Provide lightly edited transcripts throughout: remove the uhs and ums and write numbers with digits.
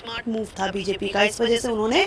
Smart move था BJP का। इस वजह से उन्होंने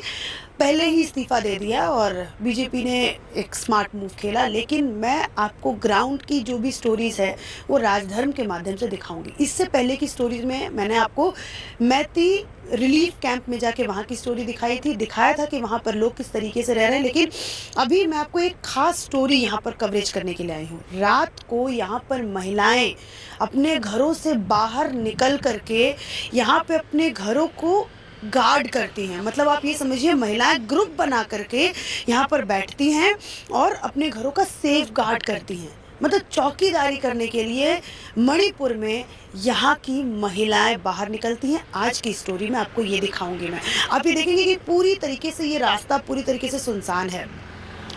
पहले ही इस्तीफा दे दिया और बीजेपी ने एक स्मार्ट मूव खेला। लेकिन मैं आपको ग्राउंड की जो भी स्टोरीज है वो राजधर्म के माध्यम से दिखाऊंगी। इससे पहले की स्टोरीज में मैंने आपको मैती रिलीफ कैंप में जाके वहाँ की स्टोरी दिखाई थी, दिखाया था कि वहाँ पर लोग किस तरीके से रह रहे हैं। लेकिन अभी मैं आपको एक खास स्टोरी यहाँ पर कवरेज करने के लिए आई हूँ। रात को यहाँ पर महिलाएं अपने घरों से बाहर निकल करके यहाँ पे अपने घरों को गार्ड करती हैं। मतलब आप ये समझिए, महिलाएं ग्रुप बना करके यहाँ पर बैठती हैं और अपने घरों का सेफ गार्ड करती हैं। मतलब चौकीदारी करने के लिए मणिपुर में यहाँ की महिलाएं बाहर निकलती हैं। आज की स्टोरी में आपको ये दिखाऊंगी मैं। आप ये देखेंगे कि पूरी तरीके से ये रास्ता पूरी तरीके से सुनसान है।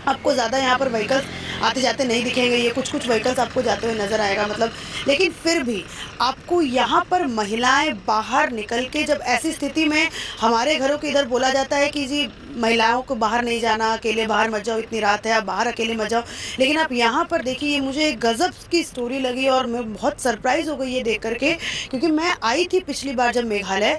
आपको ज़्यादा यहाँ पर व्हीकल्स आते जाते नहीं दिखेंगे। ये कुछ व्हीकल्स आपको जाते हुए नज़र आएगा मतलब। लेकिन फिर भी आपको यहाँ पर महिलाएं बाहर निकल के, जब ऐसी स्थिति में हमारे घरों के इधर बोला जाता है कि जी महिलाओं को बाहर नहीं जाना, अकेले बाहर मत जाओ, इतनी रात है आप बाहर अकेले मत जाओ। लेकिन आप यहाँ पर देखिए, ये मुझे गज़ब की स्टोरी लगी और मैं बहुत सरप्राइज़ हो गई ये देख करके। क्योंकि मैं आई थी पिछली बार जब मेघालय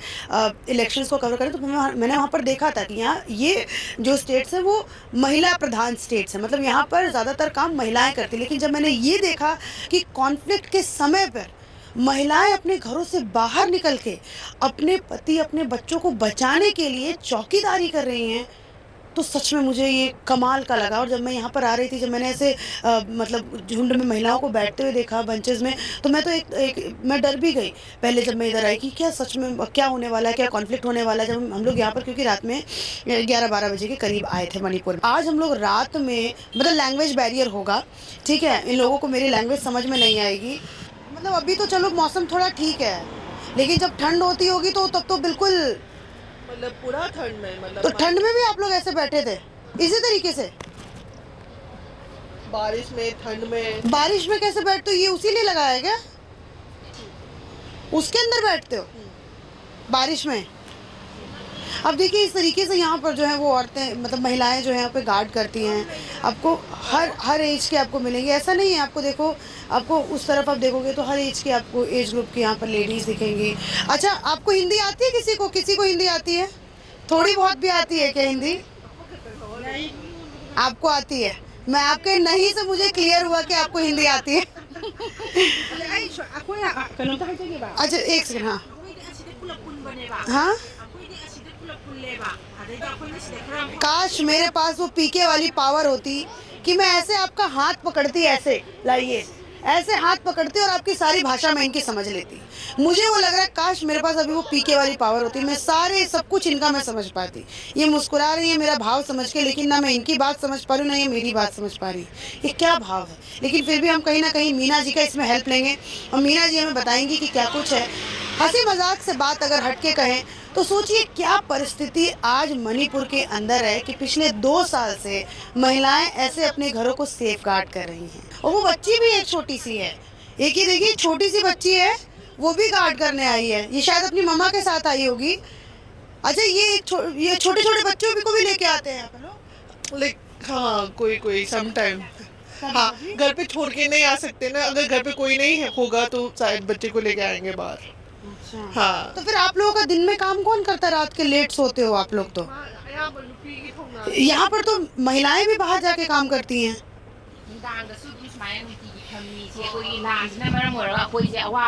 इलेक्शंस को कवर करें, तो मैंने वहाँ पर देखा था कि यहाँ ये जो स्टेट्स हैं वो महिला प्रधान स्टेट्स हैं। मतलब यहाँ पर ज़्यादातर काम महिलाएं करती। लेकिन जब मैंने ये देखा कि कॉन्फ्लिक्ट के समय पर महिलाएं अपने घरों से बाहर निकल के अपने पति अपने बच्चों को बचाने के लिए चौकीदारी कर रही हैं, तो सच में मुझे ये कमाल का लगा। और जब मैं यहाँ पर आ रही थी, जब मैंने ऐसे मतलब झुंड में महिलाओं को बैठते हुए देखा बंचेस में, तो मैं तो मैं डर भी गई पहले जब मैं इधर आई कि क्या सच में क्या होने वाला है, क्या कॉन्फ्लिक्ट होने वाला है। जब हम लोग यहाँ पर, क्योंकि रात में 11-12 बजे के करीब आए थे मणिपुर। आज हम लोग रात में, मतलब लैंग्वेज बैरियर होगा, ठीक है, इन लोगों को मेरी लैंग्वेज समझ में नहीं आएगी। मतलब अभी तो चलो मौसम थोड़ा ठीक है, लेकिन जब ठंड होती होगी तो तब तो बिल्कुल, मतलब पूरा ठंड में, मतलब तो ठंड में भी आप लोग ऐसे बैठे थे इसी तरीके से? बारिश में, ठंड में। बारिश में कैसे बैठते हो? ये उसी लिए लगाया है क्या? उसके अंदर बैठते हो बारिश में? अब देखिए, इस तरीके से यहाँ पर जो है वो औरतें, मतलब महिलाएं जो है यहाँ पे गार्ड करती हैं। आपको हर एज के आपको मिलेंगे, ऐसा नहीं है। आपको देखो, आपको उस तरफ आप देखोगे तो हर एज के, आपको एज ग्रुप की यहाँ पर लेडीज दिखेंगी। अच्छा, आपको हिंदी आती है? किसी को हिंदी आती है? थोड़ी बहुत भी आती है क्या हिंदी? आपको आती है? मैं आपके नहीं से मुझे क्लियर हुआ कि आपको हिंदी आती है। अच्छा एक सेकंड। हाँ हाँ, काश मेरे पास वो पीके वाली पावर होती कि मैं ऐसे आपका हाथ पकड़ती, ऐसे लाइए, ऐसे हाथ पकड़ती और आपकी सारी भाषा मैं इनकी समझ लेती। मुझे वो लग रहा है काश मेरे पास अभी वो पीके वाली पावर होती, मैं सारे सब कुछ इनका मैं समझ पाती। ये मुस्कुरा रही है मेरा भाव समझ के, लेकिन ना मैं इनकी बात समझ पा रही हूँ, ना ये मेरी बात समझ पा रही। ये क्या भाव है? लेकिन फिर भी हम कहीं ना कहीं मीना जी का इसमें हेल्प लेंगे और मीना जी हमें बताएंगी कि क्या कुछ है। हंसी मजाक से बात अगर हटके कहें तो सोचिए क्या परिस्थिति आज मणिपुर के अंदर है कि पिछले 2 साल से महिलाएं ऐसे अपने घरों को सेफ गार्ड कर रही हैं। और वो बच्ची भी एक छोटी सी है, एक ही देखिए छोटी सी बच्ची है, वो भी गार्ड करने आई है। ये शायद अपनी मम्मा के साथ आई होगी। अच्छा, ये छोटे छोटे बच्चों को भी लेके आते हैं आप लोग? लाइक हाँ, कोई समटाइम। हाँ, घर पे छोड़ के नहीं आ सकते ना। अगर घर पे कोई नहीं होगा तो शायद बच्चे को लेके आएंगे बाहर। अच्छा हाँ, तो फिर आप लोगों का दिन में काम कौन करता है? रात के लेट सोते हो आप लोग तो। यहाँ पर तो महिलाएं भी बाहर जाके काम करती हैं।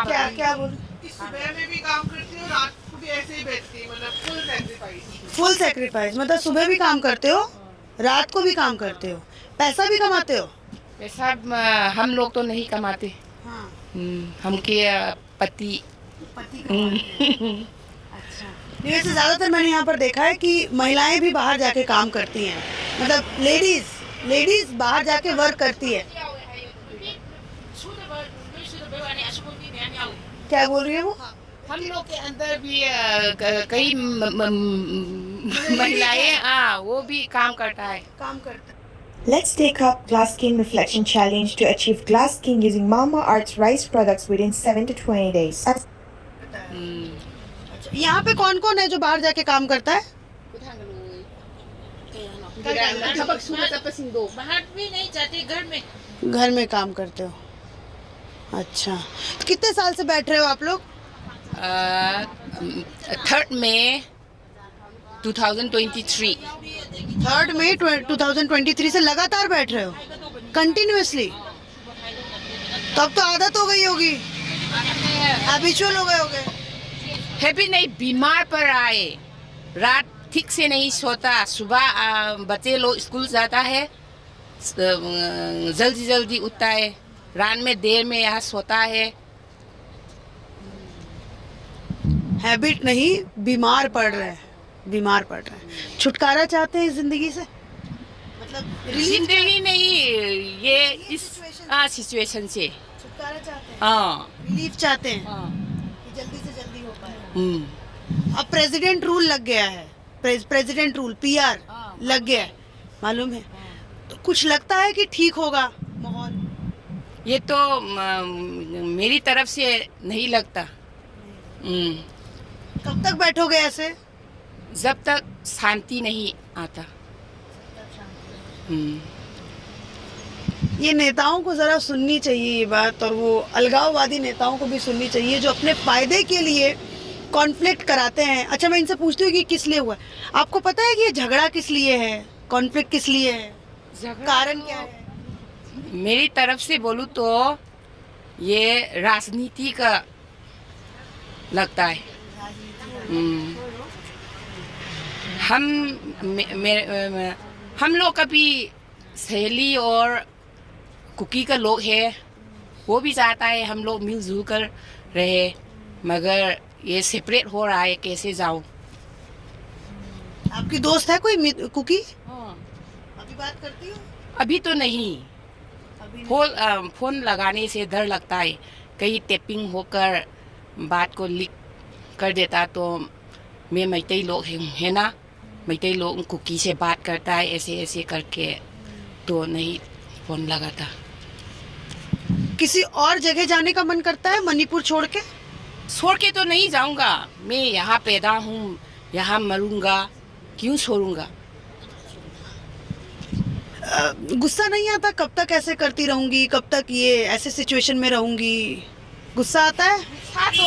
क्या क्या बोल? सुबह में भी काम करती हूँ, रात को भी ऐसे ही बैठती है, मतलब फुल सैक्रिफाइस। फुल सेक्रीफाइस, मतलब सुबह भी काम करते हो, रात को भी काम करते हो, पैसा भी कमाते हो? पैसा हम लोग तो नहीं कमाते। हाँ, हम के पति। पति कमाते हैं। अच्छा, नहीं वैसे ज़्यादातर मैंने यहाँ पर देखा है कि महिलाएं भी बाहर जाके काम करती हैं। मतलब लेडीज बाहर जाके वर्क करती है। क्या बोल रही है वो? हम लोग के अंदर भी कई महिलाएं वो भी काम करता है। काम करता है। Let's take up Glass Skin Reflection Challenge to achieve glass skin using Mamaearth's rice products within 7 to 20 days. यहाँ पे कौन कौन है जो बाहर जाके काम करता है? बाहर भी नहीं जाते, घर में काम करते हो। अच्छा, तो कितने साल से बैठ रहे हो आप लोग? 3rd May 2023 3 मई 2023 से लगातार बैठ रहे हो कंटिन्यूअसली? तब तो आदत हो गई होगी, हैबिचुअल हो गए होगे। हैप्पी नहीं, बीमार पड़ रहा है। रात ठीक से नहीं सोता, सुबह बच्चे लोग स्कूल जाता है, जल्दी जल्दी उठता है, रात में देर में यहाँ सोता है। हैबिट नहीं, बीमार पड़ रहे हैं, बीमार पड़ रहे हैं। छुटकारा चाहते हैं इस जिंदगी से, मतलब रिलीफ, जिंदगी नहीं, ये इस सिचुएशन से छुटकारा चाहते हैं, हाँ रिलीफ चाहते हैं हाँ। कि जल्दी से जल्दी हो पाए। हम्म। अब प्रेसिडेंट रूल लग गया है, प्रेसिडेंट रूल PR लग गया है, मालूम है? तो कुछ लगता है कि ठीक होगा माहौल? ये तो मेरी तरफ से नहीं लगता। कब तक बैठोगे ऐसे? जब तक शांति नहीं आता। ये नेताओं को जरा सुननी चाहिए ये बात, और वो अलगाववादी नेताओं को भी सुननी चाहिए जो अपने फायदे के लिए कॉन्फ्लिक्ट कराते हैं। अच्छा, मैं इनसे पूछती हूँ कि किस लिए हुआ है? आपको पता है कि ये झगड़ा किस लिए है, कॉन्फ्लिक्ट किस लिए है, कारण क्या है? मेरी तरफ से बोलूँ तो ये राजनीति का लगता है। हम लोग का भी सहेली और कुकी का लोग है, वो भी चाहता है हम लोग मिलजुल कर रहे, मगर ये सेपरेट हो रहा है, कैसे जाऊं? आपकी दोस्त है कोई कुकी? अभी बात करती हो? अभी तो नहीं, फोन लगाने से डर लगता है, कहीं टैपिंग होकर बात को लीक कर देता तो मैं मैतई लोग है ना, मैतई लोग कुकी से बात करता है ऐसे ऐसे करके, तो नहीं फोन लगाता। किसी और जगह जाने का मन करता है मणिपुर छोड़ के? छोड़ के तो नहीं जाऊंगा, मैं यहाँ पैदा हूँ, यहाँ मरूंगा, क्यों छोड़ूंगा? गुस्सा नहीं आता कब तक ऐसे करती रहूंगी, कब तक ये ऐसे सिचुएशन में रहूंगी? गुस्सा आता है? हाँ, तो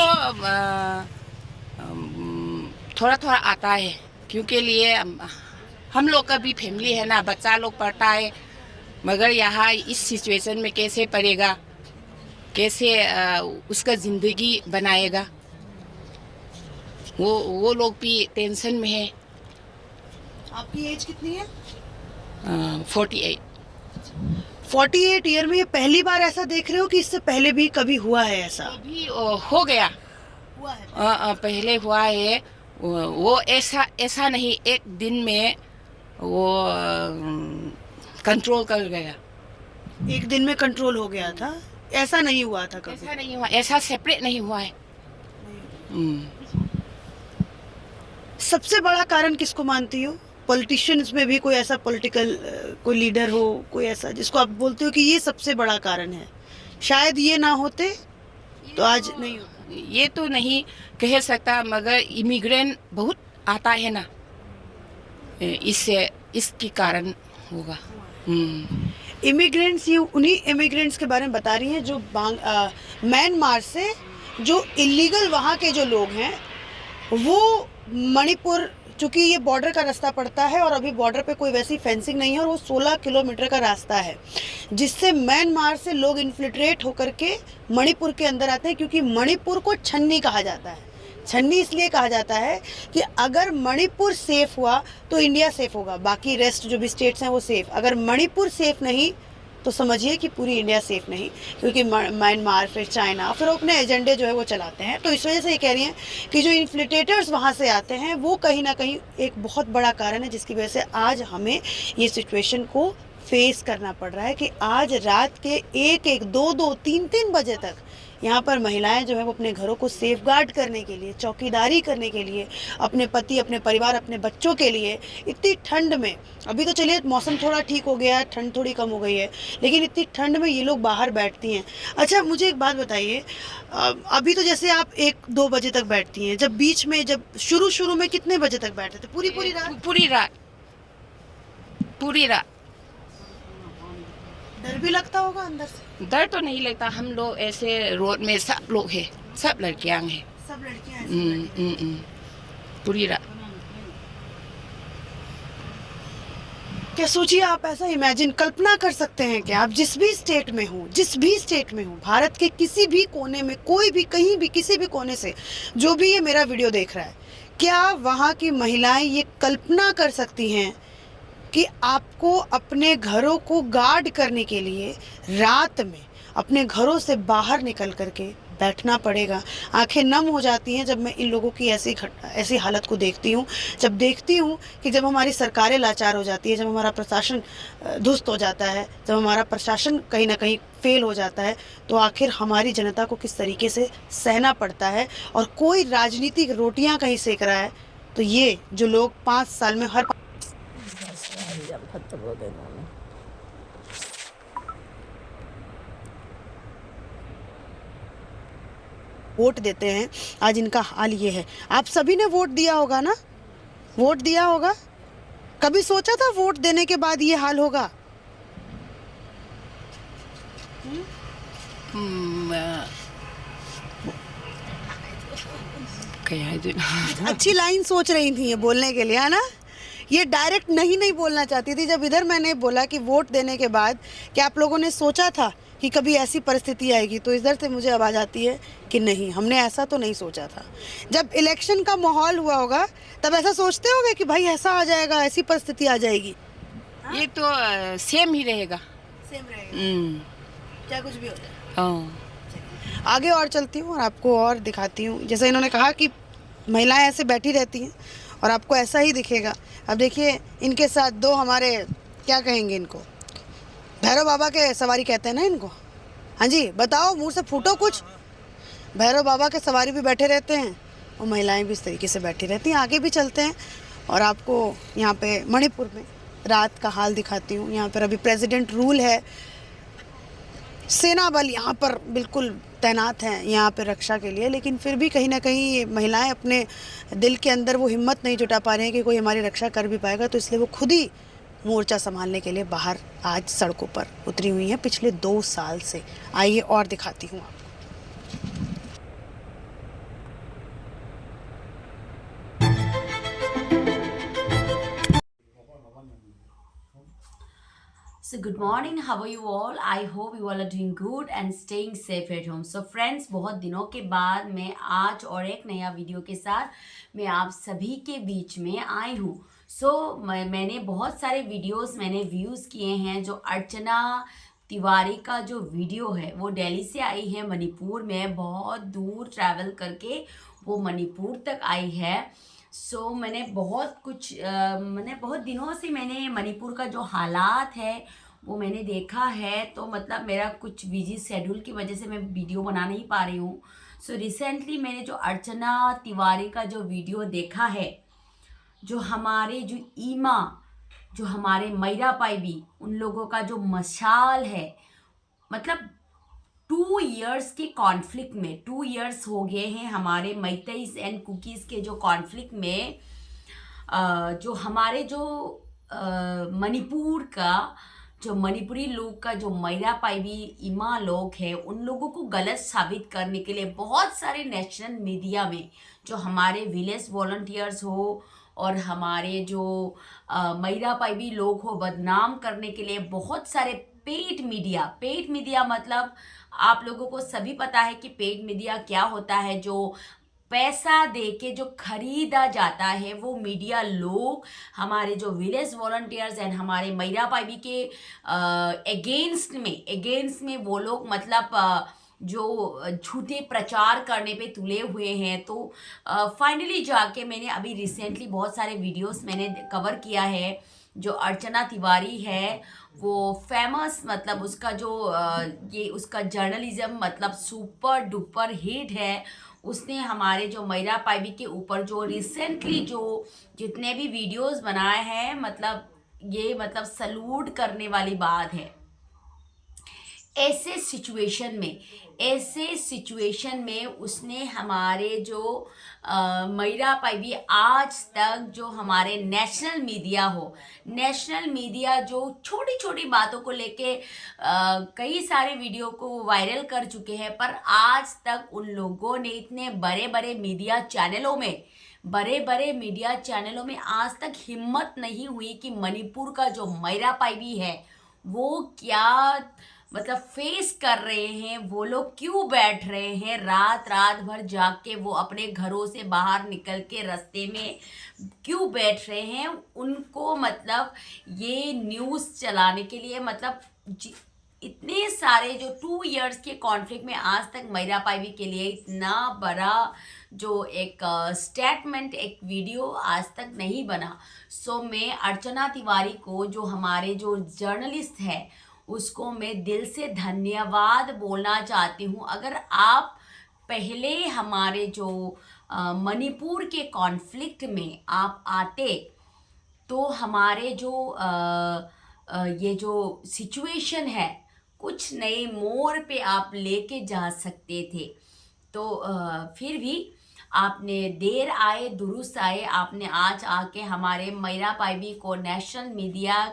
थोड़ा थोड़ा आता है, क्योंकि लिए हम लोग का भी फैमिली है ना, बच्चा लोग पढ़ता है, मगर यहाँ इस सिचुएशन में कैसे पढ़ेगा, कैसे उसका ज़िंदगी बनाएगा, वो लोग भी टेंशन में है। आपकी एज कितनी है? 48। 48 ईयर में ये पहली बार ऐसा देख रहे हो कि इससे पहले भी कभी हुआ है ऐसा? अभी हो गया, हुआ है पहले हुआ है, वो ऐसा नहीं, एक दिन में वो कंट्रोल कर गया। एक दिन में कंट्रोल हो गया था, ऐसा नहीं हुआ था कभी? ऐसा नहीं हुआ, ऐसा सेपरेट नहीं हुआ है। सबसे बड़ा कारण किसको मानती हो? पॉलिटिशियंस में भी कोई ऐसा पॉलिटिकल कोई लीडर हो, कोई ऐसा जिसको आप बोलते हो कि ये सबसे बड़ा कारण है, शायद ये ना होते तो आज नहीं होता? ये तो नहीं कह सकता, मगर इमिग्रेंट बहुत आता है ना, इसके कारण होगा। इमिग्रेंट्स, ये उन्हीं इमिग्रेंट्स के बारे में बता रही हैं जो म्यांमार से, जो इलीगल वहाँ के जो लोग हैं, वो मणिपुर, चूँकि ये बॉर्डर का रास्ता पड़ता है और अभी बॉर्डर पे कोई वैसी फेंसिंग नहीं है, और वो 16 किलोमीटर का रास्ता है जिससे म्यांमार से लोग इन्फिल्ट्रेट होकर के मणिपुर के अंदर आते हैं, क्योंकि मणिपुर को छन्नी कहा जाता है। छन्नी इसलिए कहा जाता है कि अगर मणिपुर सेफ हुआ तो इंडिया सेफ होगा, बाकी रेस्ट जो भी स्टेट्स हैं वो सेफ। अगर मणिपुर सेफ नहीं तो समझिए कि पूरी इंडिया सेफ नहीं, क्योंकि म्यांमार, फिर चाइना, फिर अपने एजेंडे जो है वो चलाते हैं। तो इस वजह से ये कह रही हैं कि जो इन्फ्लिटेटर्स वहाँ से आते हैं वो कहीं ना कहीं एक बहुत बड़ा कारण है, जिसकी वजह से आज हमें ये सिचुएशन को फेस करना पड़ रहा है कि आज रात के 1-1, 2-2, 3-3 बजे तक यहाँ पर महिलाएं जो है वो अपने घरों को सेफगार्ड करने के लिए, चौकीदारी करने के लिए, अपने पति, अपने परिवार, अपने बच्चों के लिए, इतनी ठंड में, अभी तो चलिए मौसम थोड़ा ठीक हो गया है, ठंड थोड़ी कम हो गई है, लेकिन इतनी ठंड में ये लोग बाहर बैठती हैं। अच्छा, मुझे एक बात बताइए, अभी तो जैसे आप 1-2 बजे तक बैठती हैं, जब बीच में, जब शुरू में कितने बजे तक बैठते थे? पूरी रात? पूरी रात। डर भी लगता होगा अंदर से? डर तो नहीं लगता, हम लोग ऐसे रोड में सब लोग हैं, सब लड़कियां हैं, सब लड़कियां हैं? पूरी रात। क्या सोचिए, आप ऐसा इमेजिन, कल्पना कर सकते हैं कि आप जिस भी स्टेट में हो, भारत के किसी भी कोने में, कोई भी, कहीं भी, किसी भी कोने से जो भी ये मेरा वीडियो देख रहा है, क्या वहाँ की महिलाएं ये कल्पना कर सकती हैं कि आपको अपने घरों को गार्ड करने के लिए रात में अपने घरों से बाहर निकल करके बैठना पड़ेगा? आंखें नम हो जाती हैं जब मैं इन लोगों की ऐसी हालत को देखती हूँ, जब देखती हूँ कि जब हमारी सरकारें लाचार हो जाती है, जब हमारा प्रशासन ध्वस्त हो जाता है, जब हमारा प्रशासन कहीं ना कहीं फेल हो जाता है, तो आखिर हमारी जनता को किस तरीके से सहना पड़ता है। और कोई राजनीतिक रोटियां कहीं सेक रहा है, तो ये जो लोग 5 साल में हर वोट देते हैं, आज इनका हाल ये है। आप सभी ने वोट दिया होगा ना, वोट दिया होगा। कभी सोचा था वोट देने के बाद ये हाल होगा? अच्छी लाइन सोच रही थी ये बोलने के लिए, है ना? ये डायरेक्ट नहीं बोलना चाहती थी। जब इधर मैंने बोला कि वोट देने के बाद कि आप लोगों ने सोचा था कि कभी ऐसी परिस्थिति आएगी, तो इधर से मुझे आवाज़ आती है कि नहीं, हमने ऐसा तो नहीं सोचा था। जब इलेक्शन का माहौल हुआ होगा तब ऐसा सोचते होगे कि भाई ऐसा आ जाएगा, ऐसी परिस्थिति आ जाएगी? ये तो सेम ही रहेगा। सेम रहेगा, क्या कुछ भी हो जाए। हाँ। आगे और चलती हूँ और आपको और दिखाती हूँ। जैसे इन्होंने कहा कि महिलाएं ऐसे बैठी रहती हैं और आपको ऐसा ही दिखेगा। अब देखिए, इनके साथ 2 हमारे, क्या कहेंगे इनको, भैरव बाबा के सवारी कहते हैं ना इनको। हाँ जी, बताओ, मुंह से फूटो कुछ। भैरव बाबा के सवारी भी बैठे रहते हैं और महिलाएं भी इस तरीके से बैठी रहती हैं। आगे भी चलते हैं और आपको यहाँ पे मणिपुर में रात का हाल दिखाती हूँ। यहाँ पर अभी प्रेसिडेंट रूल है, सेना बल यहाँ पर बिल्कुल तैनात हैं यहाँ पे रक्षा के लिए, लेकिन फिर भी कहीं ना कहीं महिलाएं अपने दिल के अंदर वो हिम्मत नहीं जुटा पा रही हैं कि कोई हमारी रक्षा कर भी पाएगा, तो इसलिए वो खुद ही मोर्चा संभालने के लिए बाहर आज सड़कों पर उतरी हुई हैं पिछले 2 साल से। आइए और दिखाती हूँ आपको। So good morning, how are you all? I hope you all are doing good and staying safe at home. So friends, बहुत दिनों के बाद मैं आज और एक नया वीडियो के साथ मैं आप सभी के बीच में आई हूँ। मैंने बहुत सारे वीडियोस मैंने व्यूज़ किए हैं। जो अर्चना तिवारी का जो वीडियो है वो दिल्ली से आई है, मणिपुर में बहुत दूर ट्रैवल करके वो मणिपुर तक आई है। मैंने बहुत दिनों से मैंने मणिपुर का जो हालात है वो मैंने देखा है, तो मतलब मेरा कुछ बिजी शेड्यूल की वजह से मैं वीडियो बना नहीं पा रही हूँ। रिसेंटली मैंने जो अर्चना तिवारी का जो वीडियो देखा है, जो हमारे जो ईमा, जो हमारे मैरा पाइबी, उन लोगों का जो मशाल है, मतलब 2 इयर्स के कॉन्फ्लिक्ट में, 2 इयर्स हो गए हैं हमारे मैतेईस एंड कुकीज़ के जो कॉन्फ्लिक्ट में, जो हमारे जो मणिपुर का जो मणिपुरी लोग का जो मैरा पाइबी इमा लोग हैं, उन लोगों को गलत साबित करने के लिए बहुत सारे नेशनल मीडिया में जो हमारे विलेज वॉलंटियर्स हो और हमारे जो मैरा पाइबी लोग हो, बदनाम करने के लिए बहुत सारे पेड मीडिया मतलब आप लोगों को सभी पता है कि पेड मीडिया क्या होता है। जो पैसा दे के जो खरीदा जाता है वो मीडिया लोग हमारे जो विलेज वॉलंटियर्स एंड हमारे मैरा पाइबी के अगेंस्ट में वो लोग मतलब जो झूठे प्रचार करने पे तुले हुए हैं। तो फाइनली जाके मैंने अभी रिसेंटली बहुत सारे वीडियोस मैंने कवर किया है। जो अर्चना तिवारी है वो फेमस, मतलब उसका जो ये उसका जर्नलिज्म मतलब सुपर डुपर हिट है। उसने हमारे जो मैरा पाइबी के ऊपर जो रिसेंटली जो जितने भी वीडियोस बनाए हैं, मतलब ये मतलब सल्यूट करने वाली बात है। ऐसे सिचुएशन में उसने हमारे जो मैरा पाइबी आज तक जो हमारे नेशनल मीडिया जो छोटी छोटी बातों को लेके कई सारे वीडियो को वायरल कर चुके हैं, पर आज तक उन लोगों ने इतने बड़े बड़े मीडिया चैनलों में बड़े बड़े मीडिया चैनलों में आज तक हिम्मत नहीं हुई कि मणिपुर का जो मैरा पाइबी है वो क्या मतलब फेस कर रहे हैं, वो लोग क्यों बैठ रहे हैं रात रात भर जाग के, वो अपने घरों से बाहर निकल के रास्ते में क्यों बैठ रहे हैं, उनको मतलब ये न्यूज़ चलाने के लिए मतलब इतने सारे जो 2 इयर्स के कॉन्फ्लिक्ट में आज तक मैरा पाइबी के लिए इतना बड़ा जो एक स्टेटमेंट, एक वीडियो आज तक नहीं बना। सो मैं अर्चना तिवारी को, जो हमारे जो जर्नलिस्ट है, उसको मैं दिल से धन्यवाद बोलना चाहती हूँ। अगर आप पहले हमारे जो मणिपुर के कॉन्फ्लिक्ट में आप आते तो हमारे जो ये जो सिचुएशन है कुछ नए मोड़ पे आप लेके जा सकते थे। तो फिर भी आपने देर आए दुरुस्त आए, आपने आज आके हमारे मैरा पाइबी को नेशनल मीडिया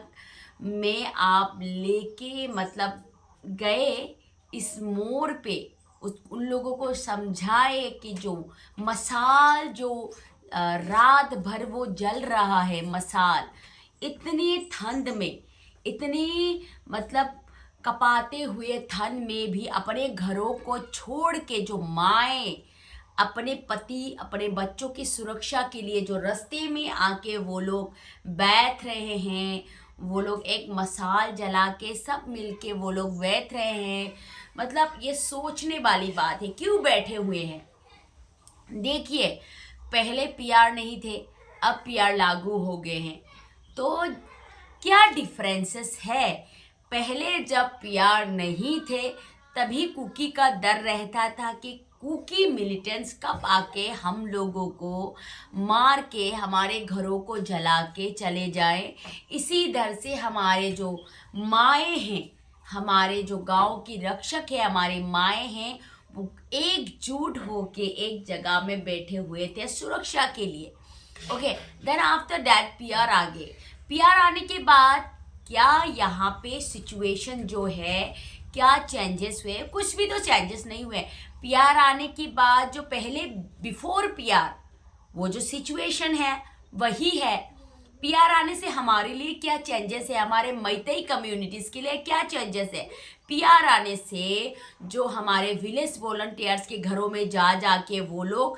में आप लेके मतलब गए इस मोड़ पे, उन लोगों को समझाए कि जो मसाल जो रात भर वो जल रहा है, मसाल इतनी ठंड में, इतनी मतलब कपाते हुए ठंड में भी अपने घरों को छोड़ के जो माएँ अपने पति अपने बच्चों की सुरक्षा के लिए जो रास्ते में आके वो लोग बैठ रहे हैं, वो लोग एक मसाल जला के सब मिलके वो लोग बैठ रहे हैं। मतलब ये सोचने वाली बात है, क्यों बैठे हुए हैं। देखिए पहले पीआर नहीं थे, अब पीआर लागू हो गए हैं, तो क्या डिफरेंसेस है। पहले जब पीआर नहीं थे तभी कुकी का डर रहता था कि कुकी मिलिटेंट्स कब आके हम लोगों को मार के हमारे घरों को जला के चले जाए। इसी डर से हमारे जो माएँ हैं, हमारे जो गांव की रक्षक है, हमारे माएँ हैं, वो एकजुट होके एक जगह में बैठे हुए थे सुरक्षा के लिए। Okay, then after that PR आ गए। पीआर आने के बाद क्या यहाँ पे सिचुएशन जो है, क्या चेंजेस हुए? कुछ भी तो चेंजेस नहीं हुए। पीआर आने के बाद जो पहले बिफोर पीआर वो जो सिचुएशन है वही है। पीआर आने से हमारे लिए क्या चेंजेस है, हमारे मैतेई कम्युनिटीज़ के लिए क्या चेंजेस है। पीआर आने से जो हमारे विलेज वॉलंटियर्स के घरों में जा जा के वो लोग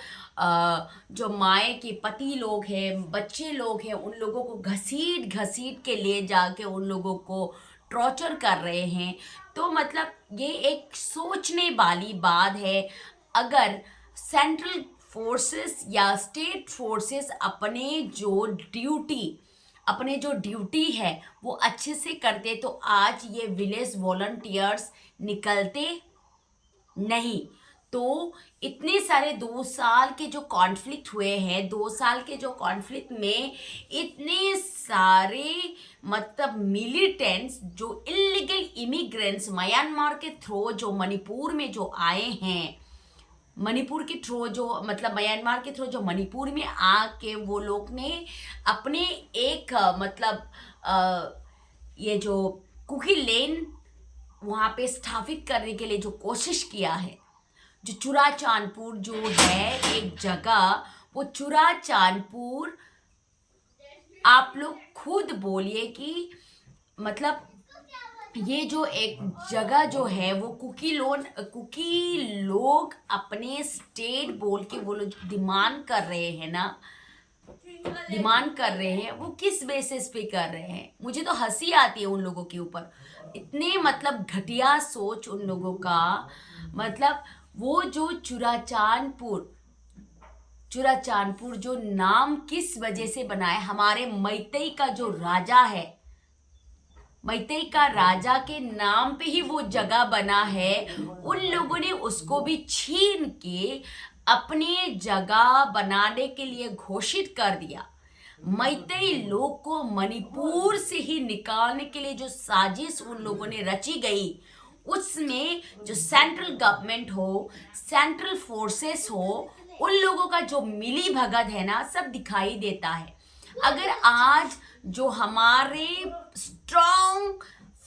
जो माए के पति लोग हैं, बच्चे लोग हैं, उन लोगों को घसीट घसीट के ले जाके उन लोगों को टॉर्चर कर रहे हैं। तो मतलब ये एक सोचने वाली बात है। अगर सेंट्रल फोर्सेस या स्टेट फोर्सेस अपने जो ड्यूटी है वो अच्छे से करते तो आज ये विलेज वॉलंटियर्स निकलते नहीं। तो इतने सारे 2 साल के जो कॉन्फ्लिक्ट हुए हैं, 2 साल के जो कॉन्फ्लिक्ट में इतने सारे मतलब मिलिटेंट्स जो इलीगल इमिग्रेंट्स म्यांमार के थ्रू जो मणिपुर में जो आए हैं, मणिपुर के थ्रू जो मतलब म्यांमार के थ्रू जो मणिपुर में आके वो लोग ने अपने एक मतलब ये जो कुकी लेन वहाँ पे स्थापित करने के लिए जो कोशिश किया है। जो चुराचांदपुर जो है एक जगह, वो चुराचांदपुर आप लोग खुद बोलिए कि मतलब ये जो एक जगह जो है वो कुकी लोग अपने स्टेट बोल के वो लोग डिमांड कर रहे हैं ना, डिमांड कर रहे हैं। वो किस बेसिस पे कर रहे हैं? मुझे तो हंसी आती है उन लोगों के ऊपर। इतने मतलब घटिया सोच उन लोगों का। मतलब वो जो चुराचांदपुर जो नाम किस वजह से बनाए, हमारे मैतेई का जो राजा है, मैतेई का राजा के नाम पे ही वो जगह बना है। उन लोगों ने उसको भी छीन के अपने जगह बनाने के लिए घोषित कर दिया। मैतेई लोग को मणिपुर से ही निकालने के लिए जो साजिश उन लोगों ने रची गई, उसमें जो सेंट्रल गवर्नमेंट हो, सेंट्रल फोर्सेस हो, उन लोगों का जो मिली भगत है ना, सब दिखाई देता है। अगर आज जो हमारे strong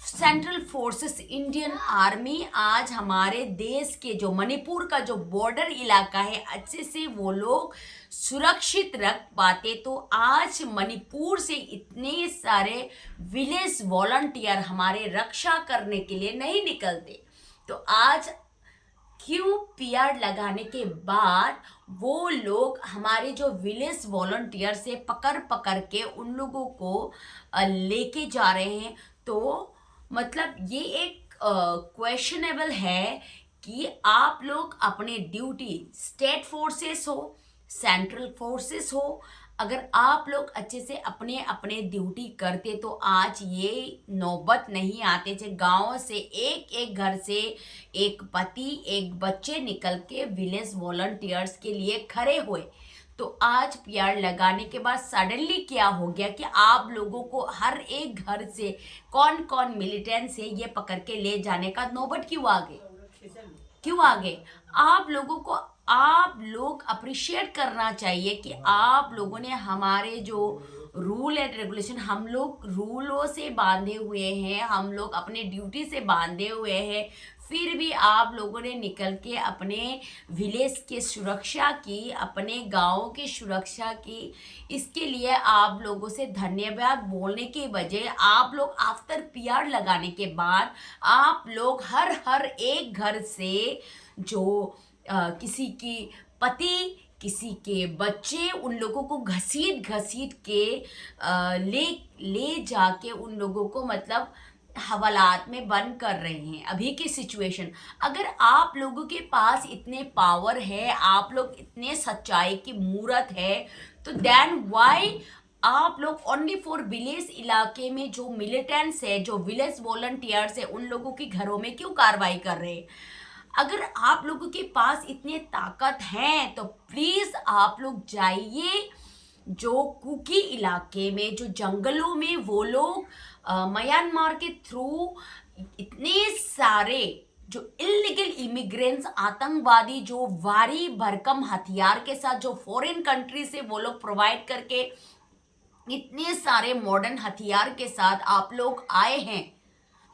central forces Indian army आज हमारे देश के जो मणिपुर का जो बॉर्डर इलाका है अच्छे से वो लोग सुरक्षित रख पाते, तो आज मणिपुर से इतने सारे विलेज वॉलंटियर हमारे रक्षा करने के लिए नहीं निकलते। तो आज क्यों पीआर लगाने के बाद वो लोग हमारे जो विलेज वॉलंटियर से पकड़ के उन लोगों को लेके जा रहे हैं। तो मतलब ये एक क्वेश्चनेबल है कि आप लोग अपने ड्यूटी, स्टेट फोर्सेस हो, सेंट्रल फोर्सेस हो, अगर आप लोग अच्छे से अपने अपने ड्यूटी करते तो आज ये नौबत नहीं आते थे। गांव से एक एक घर से एक पति एक बच्चे निकल के विलेज वॉलंटियर्स के लिए खड़े हुए। तो आज पीआर लगाने के बाद सडनली क्या हो गया कि आप लोगों को हर एक घर से कौन कौन मिलिटेंट्स है ये पकड़ के ले जाने का नौबत क्यों आ गई? क्यों आ गए? आप लोग अप्रिशिएट करना चाहिए कि आप लोगों ने हमारे जो रूल एंड रेगुलेशन, हम लोग रूलों से बांधे हुए हैं, हम लोग अपने ड्यूटी से बांधे हुए हैं, फिर भी आप लोगों ने निकल के अपने विलेज की सुरक्षा की, अपने गाँव की सुरक्षा की। इसके लिए आप लोगों से धन्यवाद बोलने के बजाय आप लोग आफ्टर पीआर लगाने के बाद आप लोग हर एक घर से जो किसी की पति, किसी के बच्चे, उन लोगों को घसीट के ले जाके उन लोगों को मतलब हवालात में बंद कर रहे हैं। अभी की सिचुएशन, अगर आप लोगों के पास इतने पावर है, आप लोग इतने सच्चाई की मूरत है, तो देन व्हाई आप लोग ओनली फॉर विलेज इलाके में जो मिलिटेंट्स है, जो विलेज वॉलंटियर्स है, उन लोगों के घरों में क्यों कार्रवाई कर रहे हैं? अगर आप लोगों के पास इतने ताकत है तो प्लीज आप लोग जाइए जो कुकी इलाके में, जो जंगलों में वो लोग म्यांमार के थ्रू इतने सारे जो इलीगल इमिग्रेंट्स, आतंकवादी जो भारी भरकम हथियार के साथ जो फॉरेन कंट्री से वो लोग प्रोवाइड करके इतने सारे मॉडर्न हथियार के साथ आप लोग आए हैं,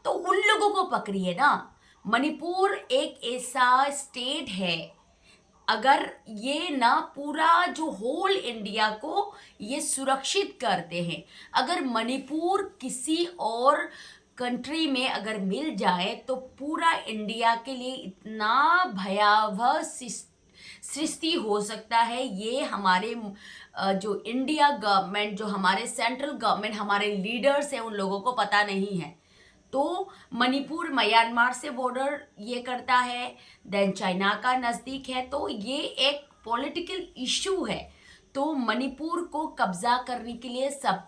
तो उन लोगों को पकड़िए ना। मणिपुर एक ऐसा स्टेट है, अगर ये ना पूरा जो होल इंडिया को ये सुरक्षित करते हैं, अगर मणिपुर किसी और कंट्री में अगर मिल जाए तो पूरा इंडिया के लिए इतना भयावह सृष्टि हो सकता है। ये हमारे जो इंडिया गवर्नमेंट, जो हमारे सेंट्रल गवर्नमेंट, हमारे लीडर्स हैं, उन लोगों को पता नहीं है। तो मणिपुर म्यांमार से बॉर्डर ये करता है, देन चाइना का नज़दीक है, तो ये एक पॉलिटिकल इशू है। तो मणिपुर को कब्जा करने के लिए सब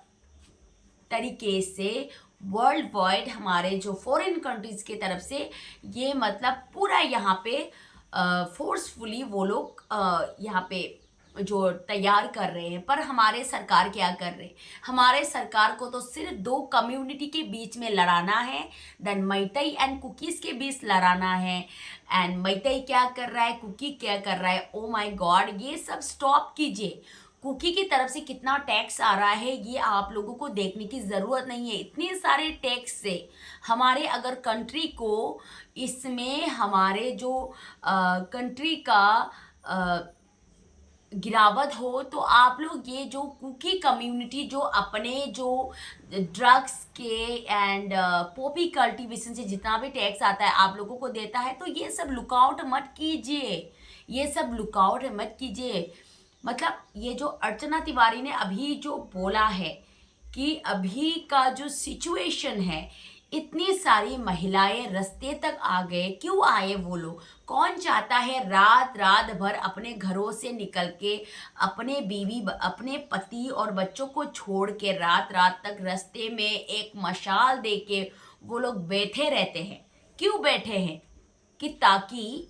तरीके से वर्ल्ड वाइड हमारे जो फॉरेन कंट्रीज की तरफ से ये मतलब पूरा यहाँ पे फोर्सफुली वो लोग यहाँ पे जो तैयार कर रहे हैं। पर हमारे सरकार क्या कर रहे हैं? हमारे सरकार को तो सिर्फ दो कम्युनिटी के बीच में लड़ाना है, देन मैतई एंड कुकीज़ के बीच लड़ाना है। एंड मैतई क्या कर रहा है, कुकी क्या कर रहा है, ओ माय गॉड, ये सब स्टॉप कीजिए। कुकी की तरफ से कितना टैक्स आ रहा है ये आप लोगों को देखने की ज़रूरत नहीं है। इतने सारे टैक्स से हमारे अगर कंट्री को, इसमें हमारे जो कंट्री का गिरावट हो, तो आप लोग ये जो कुकी कम्युनिटी जो अपने जो ड्रग्स के एंड पॉपी कल्टीवेशन से जितना भी टैक्स आता है आप लोगों को देता है, तो ये सब लुकआउट मत कीजिए, ये सब लुकआउट मत कीजिए। मतलब ये जो अर्चना तिवारी ने अभी जो बोला है कि अभी का जो सिचुएशन है, इतनी सारी महिलाएं रास्ते तक आ गए, क्यों आए वो लोग? कौन चाहता है रात रात भर अपने घरों से निकल के अपने बीवी, अपने पति और बच्चों को छोड़ के रात रात तक रास्ते में एक मशाल दे के वो लोग बैठे रहते हैं? क्यों बैठे हैं? कि ताकि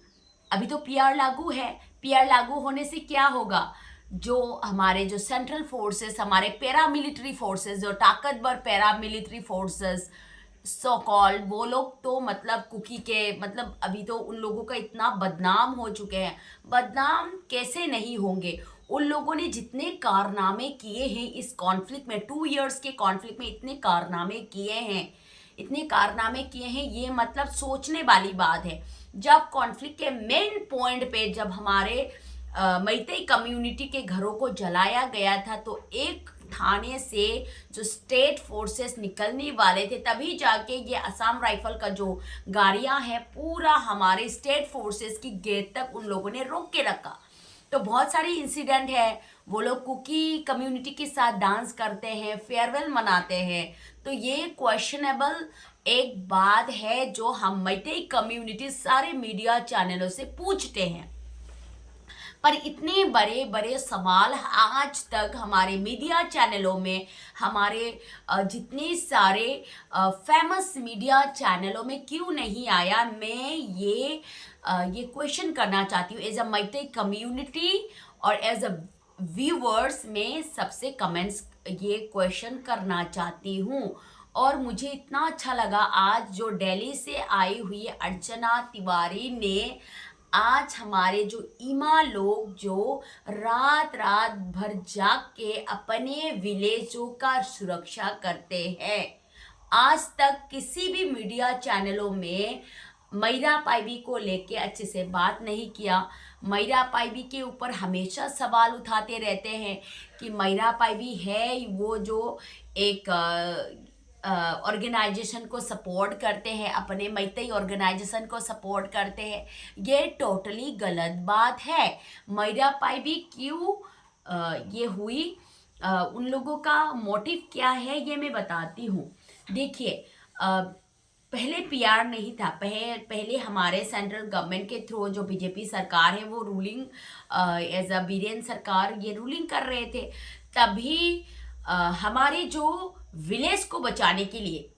अभी तो पीआर लागू है, पीआर लागू होने से क्या होगा, जो हमारे जो सेंट्रल फोर्सेस, हमारे पैरामिलिट्री फोर्सेस, जो ताकतवर पैरामिलिट्री फोर्सेस सो कॉल्ड, वो लोग तो मतलब कुकी के मतलब अभी तो उन लोगों का इतना बदनाम हो चुके हैं। बदनाम कैसे नहीं होंगे? उन लोगों ने जितने कारनामे किए हैं इस कॉन्फ्लिक्ट में, 2 इयर्स के कॉन्फ्लिक्ट में इतने कारनामे किए हैं इतने कारनामे किए हैं, ये मतलब सोचने वाली बात है। जब कॉन्फ्लिक्ट के मेन पॉइंट पे जब हमारे मैतेई कम्युनिटी के घरों को जलाया गया था, तो एक थाने से जो स्टेट फोर्सेस निकलने वाले थे, तभी जाके ये असम राइफल का जो गाड़ियां हैं पूरा हमारे स्टेट फोर्सेस की गेट तक उन लोगों ने रोक के रखा। तो बहुत सारे इंसिडेंट है, वो लोग कुकी कम्युनिटी के साथ डांस करते हैं, फेयरवेल मनाते हैं। तो ये क्वेश्चनेबल एक बात है जो हम मैतेई कम्युनिटी सारे मीडिया चैनलों से पूछते हैं, पर इतने बड़े बड़े सवाल आज तक हमारे मीडिया चैनलों में, हमारे जितने सारे फेमस मीडिया चैनलों में क्यों नहीं आया, मैं ये क्वेश्चन करना चाहती हूँ एज अ मैतेई कम्युनिटी और एज अ व्यूवर्स। में सबसे कमेंट्स ये क्वेश्चन करना चाहती हूँ। और मुझे इतना अच्छा लगा आज जो दिल्ली से आई हुई अर्चना तिवारी ने आज हमारे जो ईमा लोग जो रात रात भर जाग के अपने विलेजों का सुरक्षा करते हैं, आज तक किसी भी मीडिया चैनलों में मैरा पाइबी को लेके अच्छे से बात नहीं किया। मैरा पाइबी के ऊपर हमेशा सवाल उठाते रहते हैं कि मैरा पाइबी है वो जो एक ऑर्गेनाइजेशन को सपोर्ट करते हैं, अपने मैतेई ऑर्गेनाइजेशन को सपोर्ट करते हैं। ये टोटली गलत बात है। मैरा पाइबी क्यों ये हुई, उन लोगों का मोटिव क्या है, ये मैं बताती हूँ। देखिए, पहले पीआर नहीं था, पहले हमारे सेंट्रल गवर्नमेंट के थ्रू जो बीजेपी सरकार है वो रूलिंग एज अ बीरेन सरकार ये रूलिंग कर रहे थे। तभी हमारे जो विलेज को बचाने के लिए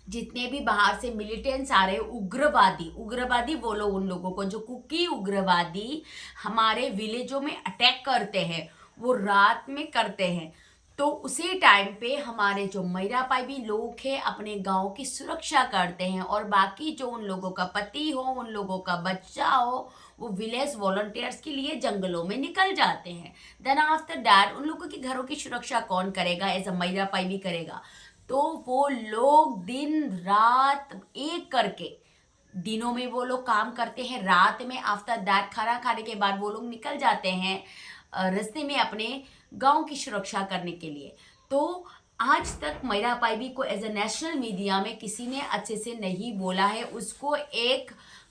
जितने भी बाहर से मिलिटेंट्स आ रहे हैं, उग्रवादी बोलो उन लोगों को, जो कुकी उग्रवादी हमारे विलेजों में अटैक करते हैं, वो रात में करते हैं। तो उसी टाइम पे हमारे जो मैरा पाइबी लोग हैं अपने गांव की सुरक्षा करते हैं, और बाकी जो उन लोगों का पति हो, उन लोगों का बच्चा हो, वो विलेज वॉलंटियर्स के लिए जंगलों में निकल जाते हैं। देन आफ्टर दैट उन लोगों के घरों की सुरक्षा कौन करेगा, एज अ मैरा पाइबी करेगा। तो वो लोग दिन रात एक करके, दिनों में वो लोग काम करते हैं, रात में आफ्टर दैट खाना खाने के बाद वो लोग निकल जाते हैं रास्ते में अपने गांव की सुरक्षा करने के लिए। तो आज तक मैरा पाइबी को एज अ नेशनल मीडिया में किसी ने अच्छे से नहीं बोला है, उसको एक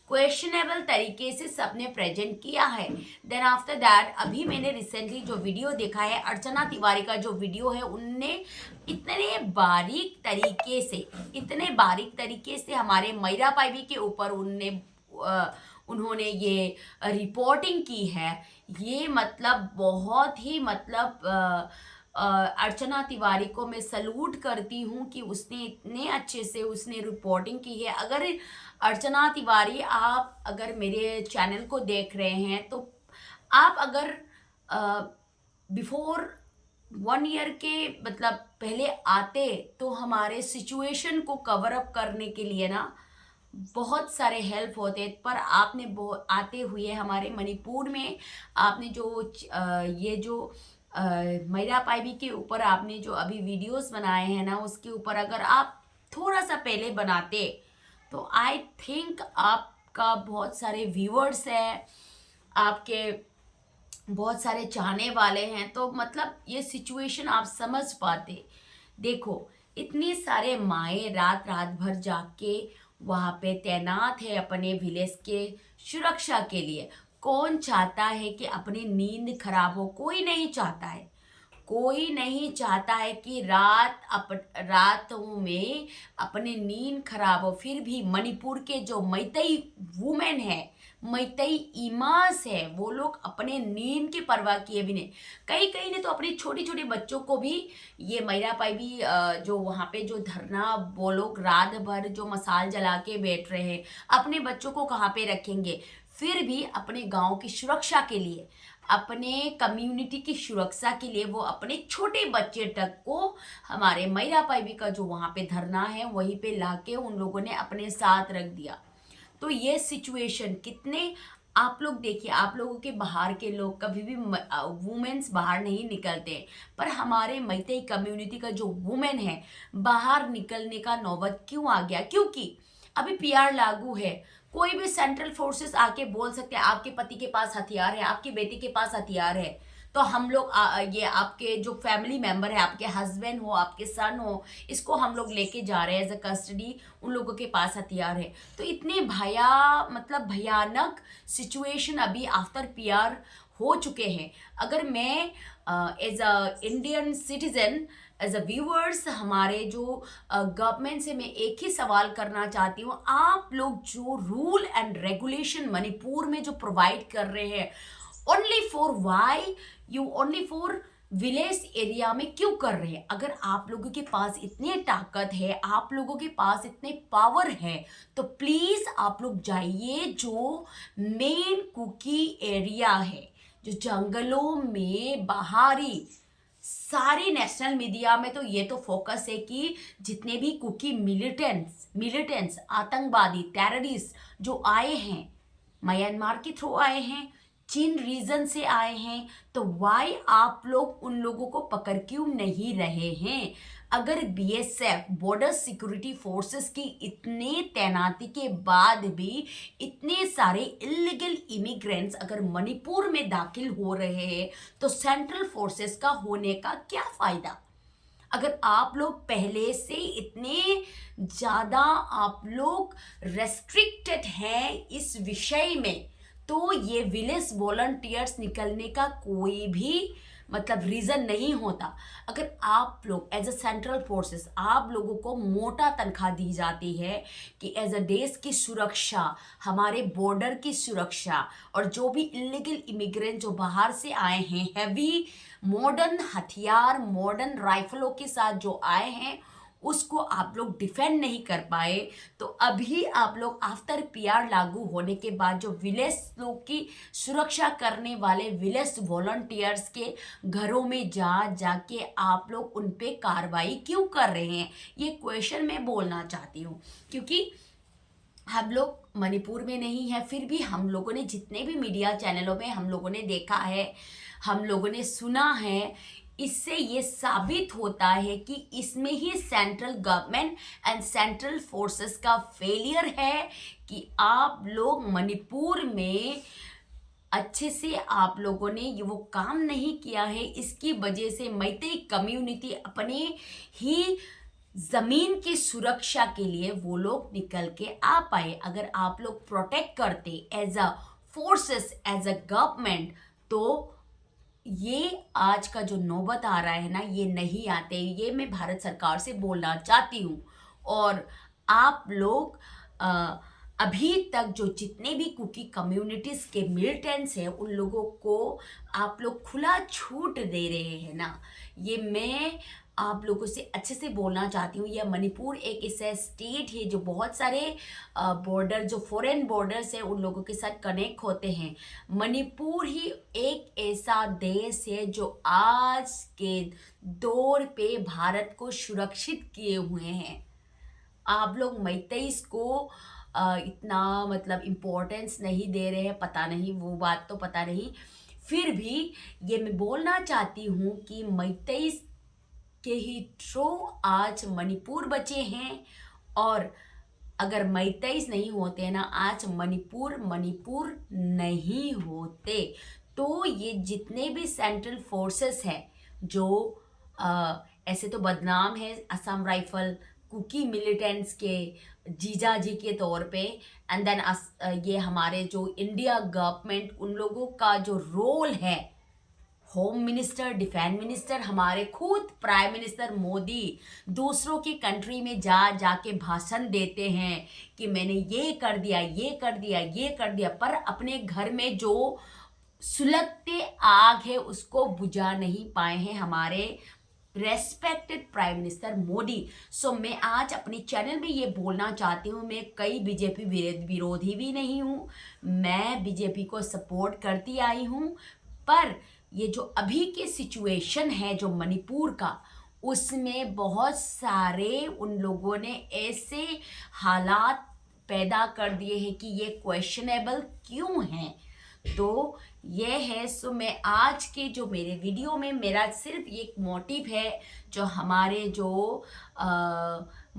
क्वेश्चनेबल तरीके से सबने प्रेजेंट किया है। देन आफ्टर दैट अभी मैंने रिसेंटली जो वीडियो देखा है अर्चना तिवारी का जो वीडियो है, उनने इतने बारीक तरीके से हमारे मैरा पाइबी के ऊपर उन्होंने ये रिपोर्टिंग की है। ये मतलब बहुत ही अर्चना तिवारी को मैं सल्यूट करती हूँ कि उसने इतने अच्छे से उसने रिपोर्टिंग की है। अगर अर्चना तिवारी आप अगर मेरे चैनल को देख रहे हैं, तो आप अगर बिफोर 1 ईयर के मतलब पहले आते, तो हमारे सिचुएशन को कवर अप करने के लिए ना बहुत सारे हेल्प होते। पर आपने आते हुए हमारे मणिपुर में आपने जो ये जो मैरा पाइबी के ऊपर आपने जो अभी वीडियोस बनाए हैं ना, उसके ऊपर अगर आप थोड़ा सा पहले बनाते, तो आई थिंक आपका बहुत सारे व्यूअर्स हैं, आपके बहुत सारे चाहने वाले हैं, तो मतलब ये सिचुएशन आप समझ पाते। देखो, इतने सारे माएँ रात रात भर जाग के वहाँ पे तैनात है अपने विलेज के सुरक्षा के लिए। कौन चाहता है कि अपनी नींद खराब हो? कोई नहीं चाहता है। कोई नहीं चाहता है कि रातों में अपनी नींद खराब हो। फिर भी मणिपुर के जो मैतेई वुमेन है, मैतेई ईमास है, वो लोग अपने नींद की परवाह किए भी नहीं। कई ने तो अपने छोटे छोटे बच्चों को भी, ये मैरा पाइबी जो वहाँ पे जो धरना, वो लोग रात भर जो मसाल जला के बैठ रहे हैं, अपने बच्चों को कहाँ पे रखेंगे? फिर भी अपने गांव की सुरक्षा के लिए, अपने कम्युनिटी की सुरक्षा के लिए वो अपने छोटे बच्चे तक को हमारे मैरा पाइबी का जो वहाँ पे धरना है वहीं पे लाके उन लोगों ने अपने साथ रख दिया। तो ये सिचुएशन कितने आप लोग देखिए, आप लोगों के बाहर के लोग कभी भी वुमेन्स बाहर नहीं निकलते, पर हमारे मैतेई कम्युनिटी का जो वुमेन है बाहर निकलने का नौबत क्यों आ गया? क्योंकि अभी पीआर लागू है। कोई भी सेंट्रल फोर्सेस आके बोल सकते हैं आपके पति के पास हथियार है, आपकी बेटी के पास हथियार है, तो हम लोग ये आपके जो फैमिली मेंबर है, आपके हस्बैंड हो, आपके सन हो, इसको हम लोग लेके जा रहे हैं एज अ कस्टडी, उन लोगों के पास हथियार है। तो इतने मतलब भयानक सिचुएशन अभी आफ्टर पीआर हो चुके हैं। अगर मैं as a Indian citizen, as a viewers, हमारे जो गवर्नमेंट से मैं एक ही सवाल करना चाहती हूँ, आप लोग जो रूल एंड रेगुलेशन मणिपुर में जो प्रोवाइड कर रहे हैं, only for why you only for village area में क्यों कर रहे हैं? अगर आप लोगों के पास इतनी ताकत है, आप लोगों के पास इतने पावर है, तो प्लीज आप लोग जाइए जो मेन कुकी एरिया है, जो जंगलों में बाहरी सारी नेशनल मीडिया में तो ये तो फोकस है कि जितने भी कुकी मिलिटेंट्स आतंकवादी टेररिस्ट जो आए हैं, म्यांमार के थ्रू आए हैं, चीन रीजन से आए हैं, तो वाई आप लोग उन लोगों को पकड़ क्यों नहीं रहे हैं? अगर बीएसएफ बॉर्डर सिक्योरिटी फोर्सेस की इतने तैनाती के बाद भी इतने सारे इलीगल इमिग्रेंट्स अगर मणिपुर में दाखिल हो रहे हैं, तो सेंट्रल फोर्सेस का होने का क्या फायदा? अगर आप लोग पहले से इतने ज़्यादा आप लोग रेस्ट्रिक्टेड हैं इस विषय में, तो ये विलेज वॉलंटियर्स निकलने का कोई भी मतलब रीज़न नहीं होता। अगर आप लोग एज अ सेंट्रल फोर्सेस, आप लोगों को मोटा तनख्वाह दी जाती है कि एज अ देश की सुरक्षा, हमारे बॉर्डर की सुरक्षा, और जो भी इलीगल इमिग्रेंट जो बाहर से आए हैं, हैवी मॉडर्न हथियार, मॉडर्न राइफलों के साथ जो आए हैं, उसको आप लोग डिफेंड नहीं कर पाए, तो अभी आप लोग आफ्टर पीआर लागू होने के बाद जो विलेज लोग की सुरक्षा करने वाले विलेज वॉलंटियर्स के घरों में जाके आप लोग उन पे कार्रवाई क्यों कर रहे हैं? ये क्वेश्चन मैं बोलना चाहती हूँ, क्योंकि हम लोग मणिपुर में नहीं है, फिर भी हम लोगों ने जितने भी मीडिया चैनलों में हम लोगों ने देखा है, हम लोगों ने सुना है, इससे ये साबित होता है कि इसमें ही central government and central forces का फेलियर है कि आप लोग मणिपुर में अच्छे से आप लोगों ने ये वो काम नहीं किया है। इसकी वजह से मैतेई कम्युनिटी अपने ही ज़मीन की सुरक्षा के लिए वो लोग निकल के आ पाए। अगर आप लोग प्रोटेक्ट करते as a forces, as a government, तो ये आज का जो नौबत आ रहा है ना, ये नहीं आते। ये मैं भारत सरकार से बोलना चाहती हूँ। और आप लोग अभी तक जो जितने भी कुकी कम्युनिटीज़ के मिलिटेंट्स हैं, उन लोगों को आप लोग खुला छूट दे रहे हैं ना, ये मैं आप लोगों से अच्छे से बोलना चाहती हूँ। यह मणिपुर एक ऐसा स्टेट है जो बहुत सारे बॉर्डर, जो फॉरेन बॉर्डर्स है, उन लोगों के साथ कनेक्ट होते हैं। मणिपुर ही एक ऐसा देश है जो आज के दौर पे भारत को सुरक्षित किए हुए हैं। आप लोग मैतेईस को इतना मतलब इम्पोर्टेंस नहीं दे रहे हैं, पता नहीं, वो बात तो पता नहीं। फिर भी ये मैं बोलना चाहती हूँ कि मैतेईस के ही थ्रू आज मणिपुर बचे हैं, और अगर मैतेईस नहीं होते हैं ना, आज मणिपुर नहीं होते। तो ये जितने भी सेंट्रल फोर्सेस हैं जो ऐसे तो बदनाम है, असम राइफल, कुकी मिलिटेंट्स के जीजा जी के तौर पे, एंड देन ये हमारे जो इंडिया गवर्नमेंट, उन लोगों का जो रोल है, होम मिनिस्टर, डिफेंस मिनिस्टर, हमारे खुद प्राइम मिनिस्टर मोदी दूसरों की कंट्री में जाके भाषण देते हैं कि मैंने ये कर दिया, ये कर दिया, ये कर दिया, पर अपने घर में जो सुलगते आग है उसको बुझा नहीं पाए हैं हमारे रेस्पेक्टेड प्राइम मिनिस्टर मोदी। सो मैं आज अपने चैनल में ये बोलना चाहती हूँ, मैं कई बीजेपी विरोधी भी नहीं हूँ, मैं बीजेपी को सपोर्ट करती आई हूँ, पर ये जो अभी के सिचुएशन है जो मणिपुर का, उसमें बहुत सारे उन लोगों ने ऐसे हालात पैदा कर दिए हैं कि ये क्वेश्चनेबल क्यों हैं। तो ये है। सो मैं आज के जो मेरे वीडियो में मेरा सिर्फ एक मोटिव है, जो हमारे जो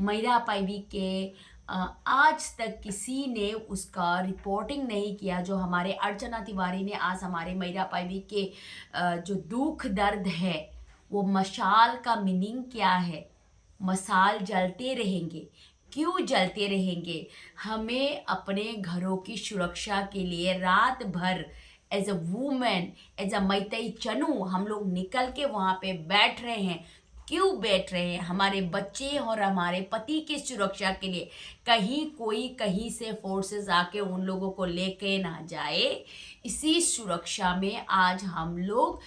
मीरा पाइबी के आज तक किसी ने उसका रिपोर्टिंग नहीं किया। जो हमारे अर्चना तिवारी ने आज हमारे मीरा पाइबी के जो दुख दर्द है, वो मशाल का मीनिंग क्या है, मसाल जलते रहेंगे, क्यों जलते रहेंगे, हमें अपने घरों की सुरक्षा के लिए रात भर as a women, as a Meitei Chanu हम लोग निकल के वहाँ पे बैठ रहे हैं। क्यों बैठ रहे हैं? हमारे बच्चे और हमारे पति की सुरक्षा के लिए। कहीं कोई कहीं से फोर्सेस आके उन लोगों को लेके ना जाए, इसी सुरक्षा में आज हम लोग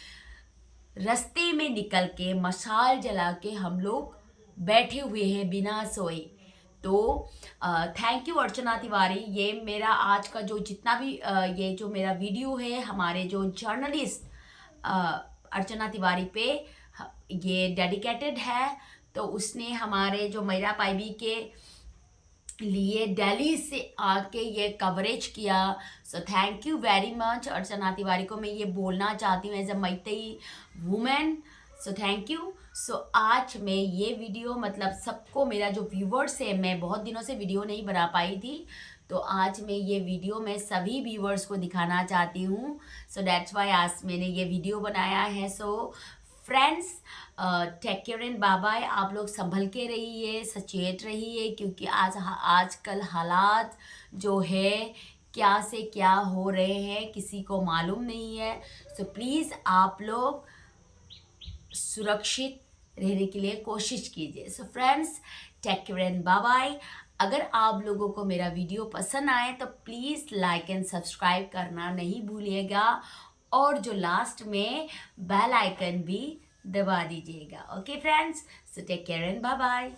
रास्ते में निकल के मशाल जला के हम लोग बैठे हुए हैं बिना सोए। तो थैंक यू अर्चना तिवारी। ये मेरा आज का जो जितना भी ये जो मेरा वीडियो है, हमारे जो जर्नलिस्ट अर्चना तिवारी पे ये डेडिकेटेड है। तो उसने हमारे जो मीरा पाइबी के लिए दिल्ली से आके ये कवरेज किया। So thank you very much Archana Tiwari को मैं ये बोलना चाहती हूँ as a Meitei women. So thank you. So आज मैं ये वीडियो मतलब सबको, मेरा जो व्यूवर्स है, मैं बहुत दिनों से वीडियो नहीं बना पाई थी, तो आज मैं ये वीडियो में सभी व्यूवर्स को दिखाना चाहती हूँ। सो दैट्स वाई आज मैंने ये वीडियो बनाया है। So friends, take care and bye bye. आप लोग संभल के रहिए, सचेत रहिए, क्योंकि आजकल हालात जो है क्या से क्या हो रहे हैं किसी को मालूम नहीं है। सो प्लीज़ आप लोग सुरक्षित रहने के लिए कोशिश कीजिए। So friends, take care and bye bye. अगर आप लोगों को मेरा वीडियो पसंद आए तो प्लीज़ लाइक एंड सब्सक्राइब करना नहीं भूलिएगा, और जो लास्ट में बेल आइकन भी दबा दीजिएगा। Okay friends, so take care and bye bye.